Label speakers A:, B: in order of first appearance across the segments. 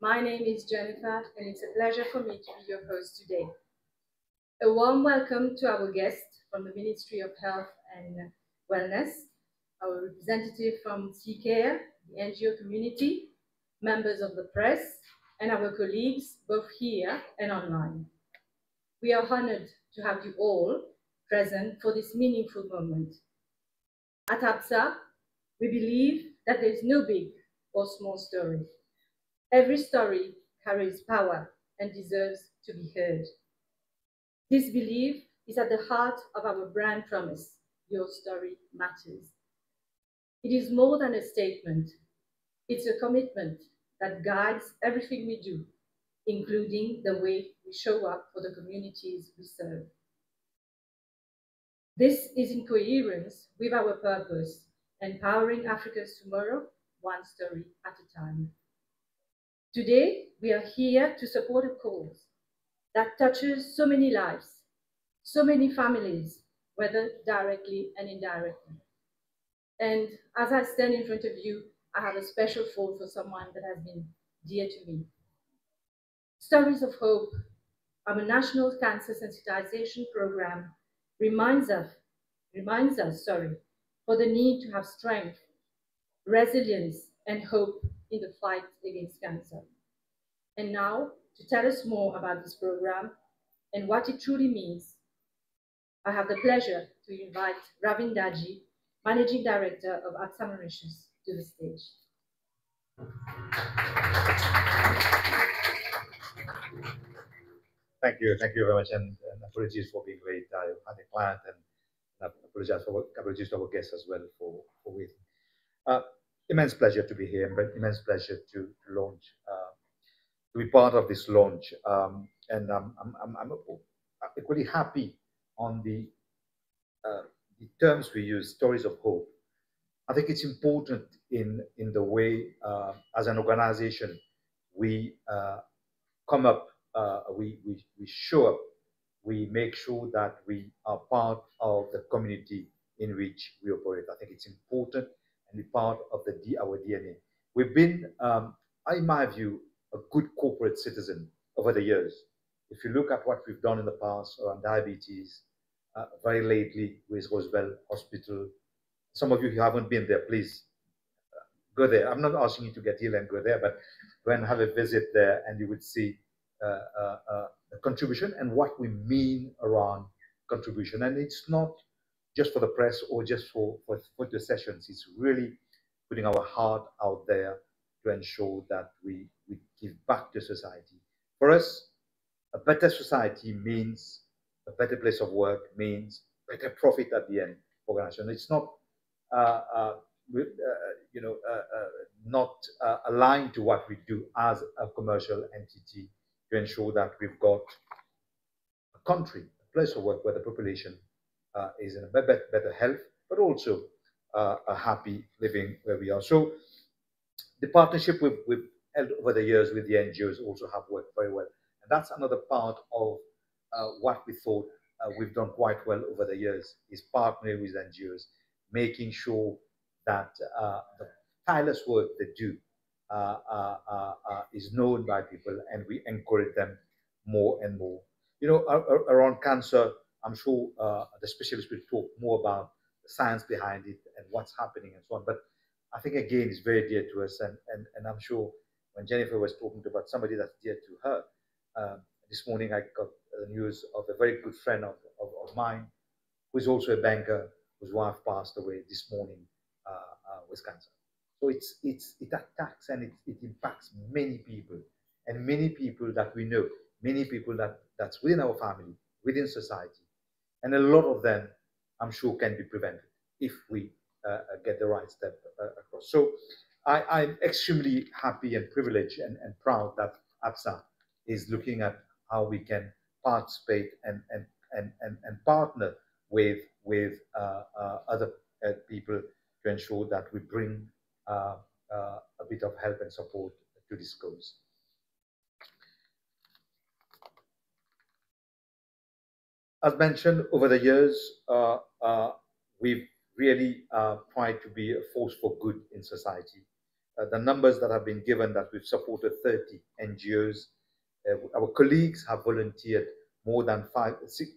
A: My name is Jennifer, and it's a pleasure for me to be your host today. A warm welcome to our guest from the Ministry of Health and Wellness, our representative from CCARE, the NGO community, members of the press, and our colleagues both here and online. We are honored to have you all present for this meaningful moment. At ABSA, we believe that there is no big or small story. Every story carries power and deserves to be heard. This belief is at the heart of our brand promise, Your Story Matters. It is more than a statement. It's a commitment that guides everything we do, including the way we show up for the communities we serve. This is in coherence with our purpose, empowering Africa's tomorrow, one story at a time. Today, we are here to support a cause that touches so many lives, so many families, whether directly and indirectly. And as I stand in front of you, I have a special thought for someone that has been dear to me. Stories of Hope, our national cancer sensitization program, reminds us, for the need to have strength, resilience, and hope in the fight against cancer. And now, to tell us more about this program and what it truly means, I have the pleasure to invite Ravin Daji, Managing Director of ABSA Maurice, to the stage.
B: Thank you very much, and apologies for being late. I had a client, and apologies to our guests as well for waiting. Immense pleasure to be here, but immense pleasure to launch, to be part of this launch, and I'm equally happy on the terms we use, stories of hope. I think it's important in the way, as an organization, we come up, we show up, we make sure that we are part of the community in which we operate. I think it's important and be part of our DNA. We've been, in my view, a good corporate citizen over the years. If you look at what we've done in the past around diabetes, very lately with Roosevelt Hospital, some of you who haven't been there, please go there. I'm not asking you to get ill and go there, but go and have a visit there, and you would see the contribution and what we mean around contribution. And it's not just for the press or just for the sessions. It's really putting our heart out there to ensure that we give back to society. For us, a better society means a better place of work, means better profit at the end for organization. It's not not aligned to what we do as a commercial entity to ensure that we've got a country, a place of work where the population is in a better health, but also a happy living where we are. So the partnership we've held over the years with the NGOs also have worked very well. And that's another part of what we thought we've done quite well over the years, is partnering with NGOs, making sure that the tireless work they do is known by people, and we encourage them more and more. You know, around cancer, I'm sure the specialists will talk more about the science behind it and what's happening and so on. But I think, again, it's very dear to us. And I'm sure when Jennifer was talking about somebody that's dear to her, this morning I got the news of a very good friend of mine, who is also a banker, whose wife passed away this morning with cancer. So it attacks and it impacts many people, and many people that we know, many people that's within our family, within society. And a lot of them, I'm sure, can be prevented if we get the right step across. So I'm extremely happy and privileged and proud that ABSA is looking at how we can participate and partner with other people to ensure that we bring a bit of help and support to this cause. As mentioned, over the years, we've really tried to be a force for good in society. the numbers that have been given that we've supported 30 NGOs. Our colleagues have volunteered more than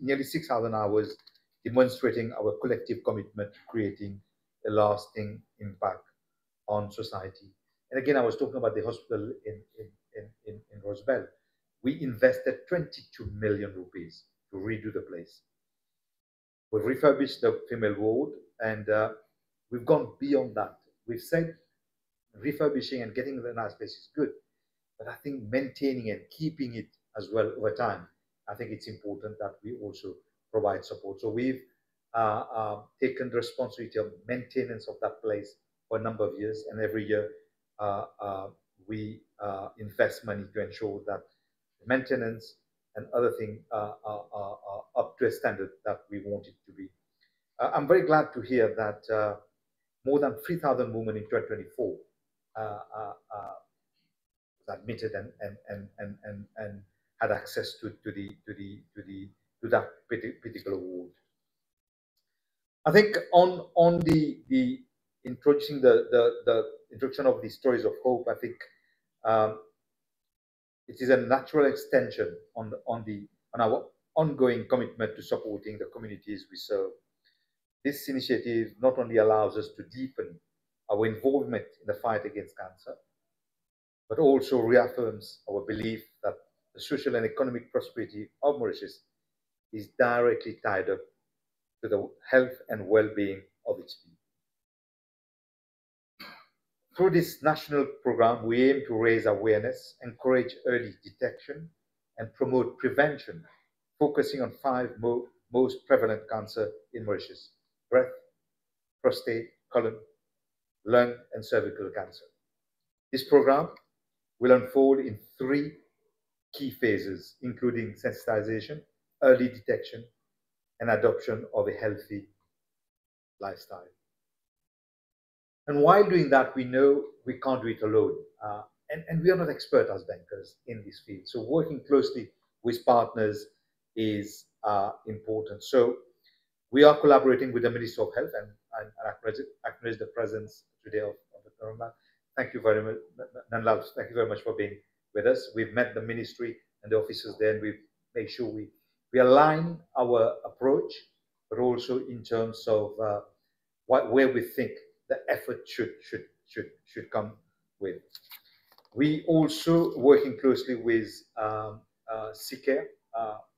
B: nearly 6,000 hours, demonstrating our collective commitment to creating a lasting impact on society. And again, I was talking about the hospital in Rosebel. We invested 22 million rupees to redo the place. We've refurbished the female ward, and we've gone beyond that. We've said refurbishing and getting the nice place is good, but I think maintaining and keeping it as well over time, I think it's important that we also provide support. So we've taken the responsibility of maintenance of that place for a number of years, and every year we invest money to ensure that maintenance and other things are up to a standard that we want it to be. I'm very glad to hear that more than 3,000 women in 2024 admitted and had access to that particular ward. I think on the introduction of the stories of hope, I think it is a natural extension on our ongoing commitment to supporting the communities we serve. This initiative not only allows us to deepen our involvement in the fight against cancer, but also reaffirms our belief that the social and economic prosperity of Mauritius is directly tied up to the health and well-being of its people. Through this national program, we aim to raise awareness, encourage early detection, and promote prevention, focusing on 5 most prevalent cancers in Mauritius: breast, prostate, colon, lung, and cervical cancer. This program will unfold in 3 key phases, including sensitization, early detection, and adoption of a healthy lifestyle. And while doing that, we know we can't do it alone. And we are not experts as bankers in this field. So working closely with partners is important. So we are collaborating with the Ministry of Health, and I acknowledge the presence today of the Corona. Thank you very much, Nanlal. Thank you very much for being with us. We've met the ministry and the officers there, and we've made sure we align our approach, but also in terms of where we think the effort should come with. We also working closely with CCARE,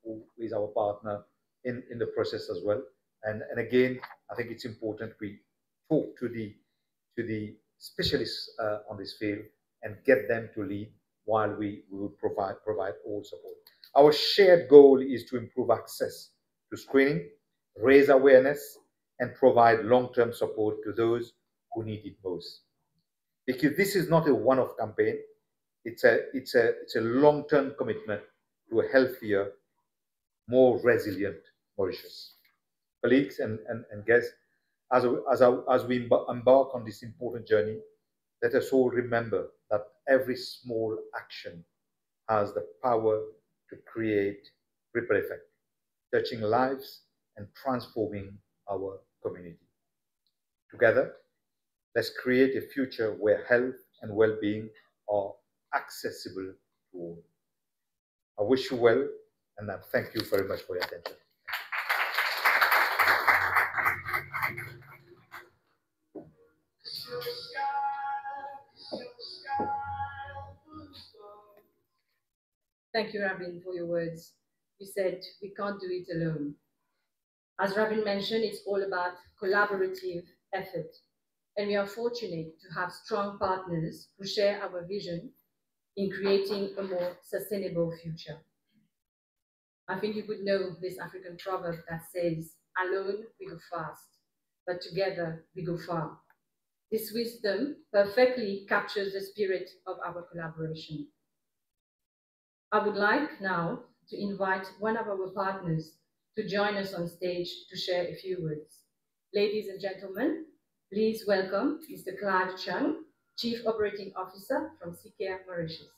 B: who is our partner in the process as well. And again, I think it's important we talk to the specialists on this field and get them to lead while we will provide all support. Our shared goal is to improve access to screening, raise awareness, and provide long-term support to those who need it most. Because this is not a one-off campaign, it's a long-term commitment to a healthier, more resilient Mauritius. Colleagues and guests, as we embark on this important journey, let us all remember that every small action has the power to create ripple effect, touching lives and transforming our community. Together, let's create a future where health and well-being are accessible to all. I wish you well, and I thank you very much for your attention.
A: Thank you, Rabin, for your words. You said we can't do it alone. As Rabin mentioned, it's all about collaborative effort. And we are fortunate to have strong partners who share our vision in creating a more sustainable future. I think you would know this African proverb that says, alone we go fast, but together we go far. This wisdom perfectly captures the spirit of our collaboration. I would like now to invite one of our partners to join us on stage to share a few words. Ladies and gentlemen, please welcome Mr. Clive Chung, Chief Operating Officer from CCARE Mauritius.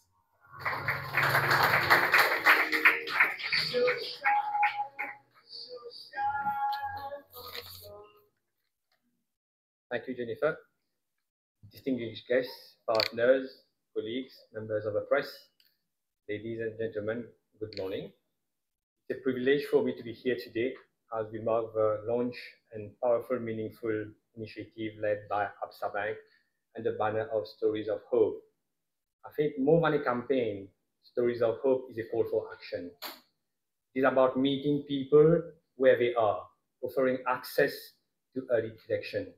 C: Thank you, Jennifer. distinguished guests, partners, colleagues, members of the press, ladies and gentlemen, good morning. It's a privilege for me to be here today as we mark the launch and powerful, meaningful initiative led by ABSA Bank and the banner of Stories of Hope. I think more than a campaign, Stories of Hope is a call for action. It is about meeting people where they are, offering access to early detection,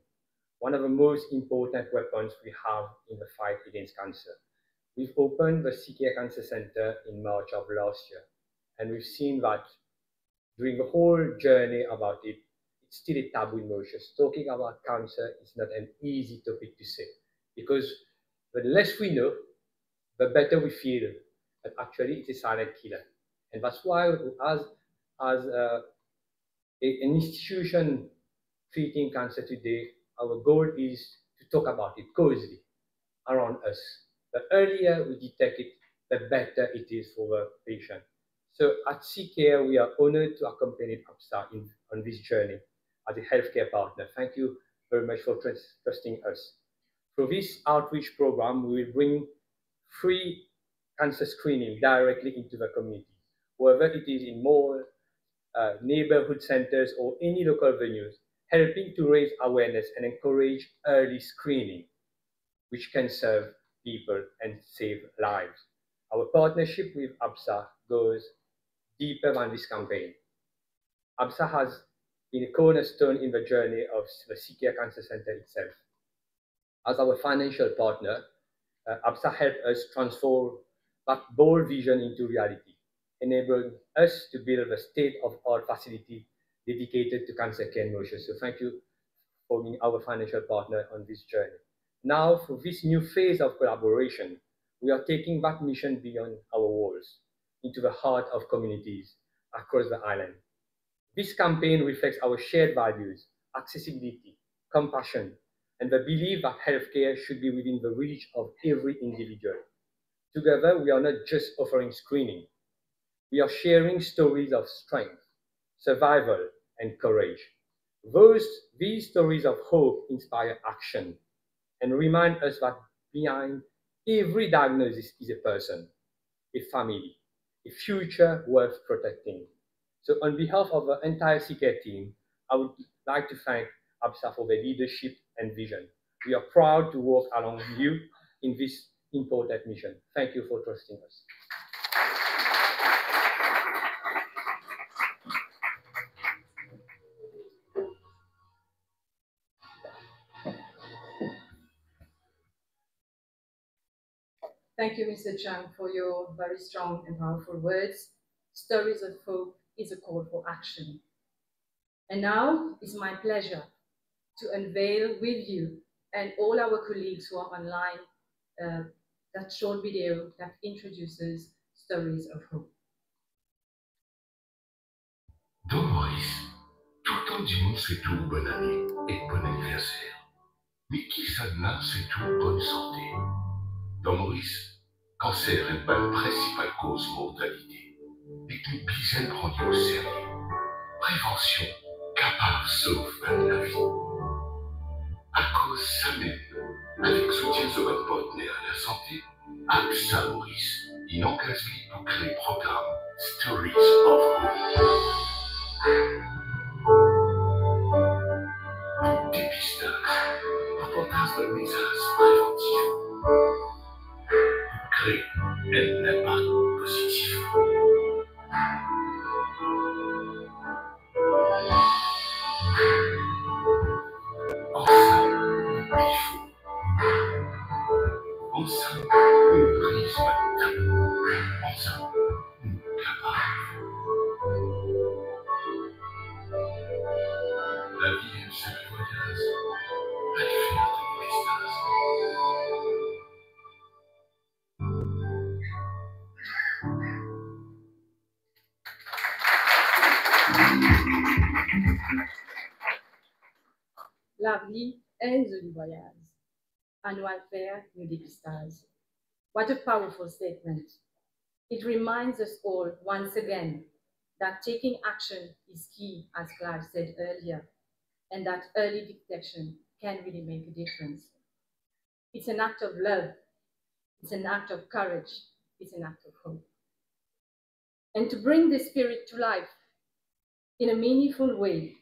C: one of the most important weapons we have in the fight against cancer. We've opened the CK Cancer Center in March of last year, and we've seen that during the whole journey about it, it's still a taboo in Mauritius. Talking about cancer is not an easy topic to say, because the less we know, the better we feel, but actually it's a silent killer. And that's why as an institution treating cancer today, our goal is to talk about it causally around us. The earlier we detect it, the better it is for the patient. So at CCare, we are honored to accompany ABSA on this journey as a healthcare partner. Thank you very much for trusting us. Through this outreach program, we will bring free cancer screening directly into the community, whether it is in malls, neighborhood centers, or any local venues, helping to raise awareness and encourage early screening, which can serve people and save lives. Our partnership with ABSA goes deeper than this campaign. ABSA has been a cornerstone in the journey of the CK Cancer Center itself. As our financial partner, ABSA helped us transform that bold vision into reality, enabling us to build a state-of-the-art facility dedicated to cancer care in Mauritius. So thank you for being our financial partner on this journey. Now, for this new phase of collaboration, we are taking that mission beyond our walls, into the heart of communities across the island. This campaign reflects our shared values, accessibility, compassion, and the belief that healthcare should be within the reach of every individual. Together, we are not just offering screening. We are sharing stories of strength, survival, and courage. These stories of hope inspire action and remind us that behind every diagnosis is a person, a family, a future worth protecting. So on behalf of the entire CCare team, I would like to thank ABSA for their leadership and vision. We are proud to work along with you in this important mission. Thank you for trusting us.
A: Thank you, Mr. Chang, for your very strong and powerful words. Stories of Hope is a call for action. And now it's my pleasure to unveil with you and all our colleagues who are online that short video that introduces Stories of Hope.
D: Dans Maurice, tout le temps du monde c'est tout bonne année et bon anniversaire. Mais qui ça c'est tout bonne santé. Dans Maurice, cancer n'est pas la principale cause de mortalité, mais qu'une dizaine rendue au sérieux. Prévention, capable sauve la vie. À cause ça même, avec soutien de votre partenaire à la santé, ABSA Maurice, il engage pour créer le programme Stories of Hope. Pour dépistage, pour partage de messages préventifs, pour créer un impact positif. Ensemble, une prise de table. Ensemble, une capable. La vie est une seule voyage. La différence de distance.
A: La vie est un joli voyage. Annual fair, new dépistage. What a powerful statement. It reminds us all once again that taking action is key, as Clive said earlier, and that early detection can really make a difference. It's an act of love. It's an act of courage. It's an act of hope. And to bring this spirit to life in a meaningful way,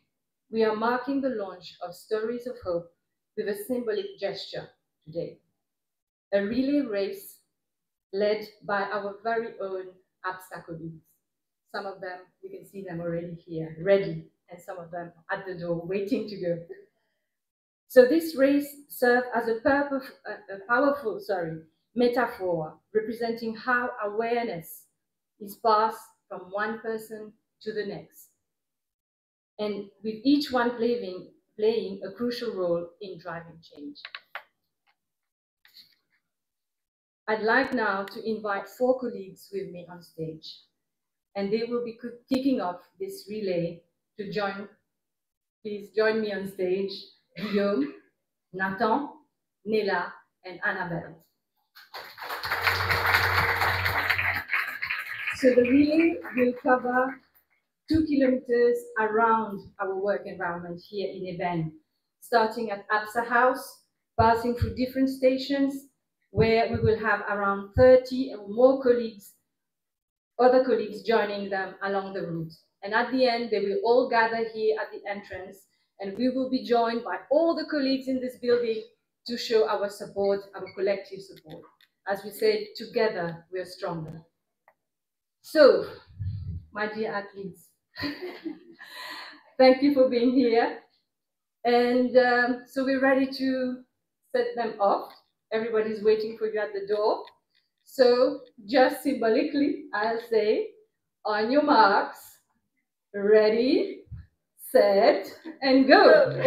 A: we are marking the launch of Stories of Hope with a symbolic gesture today. A relay race led by our very own ABSA colleagues. Some of them, we can see them already here, ready, and some of them at the door, waiting to go. So this race served as a powerful metaphor representing how awareness is passed from one person to the next, and with each one playing a crucial role in driving change. I'd like now to invite 4 colleagues with me on stage, and they will be kicking off this relay to join. Please join me on stage, Guillaume, Nathan, Nela, and Annabelle. So the relay will cover 2 kilometers around our work environment here in Eben, starting at ABSA House, passing through different stations, where we will have around 30 or more colleagues, other colleagues joining them along the route. And at the end, they will all gather here at the entrance, and we will be joined by all the colleagues in this building to show our support, our collective support. As we said, together we are stronger. So, my dear athletes, thank you for being here. And so we're ready to set them off. Everybody's waiting for you at the door. So just symbolically, I'll say, on your marks, ready, set, and go.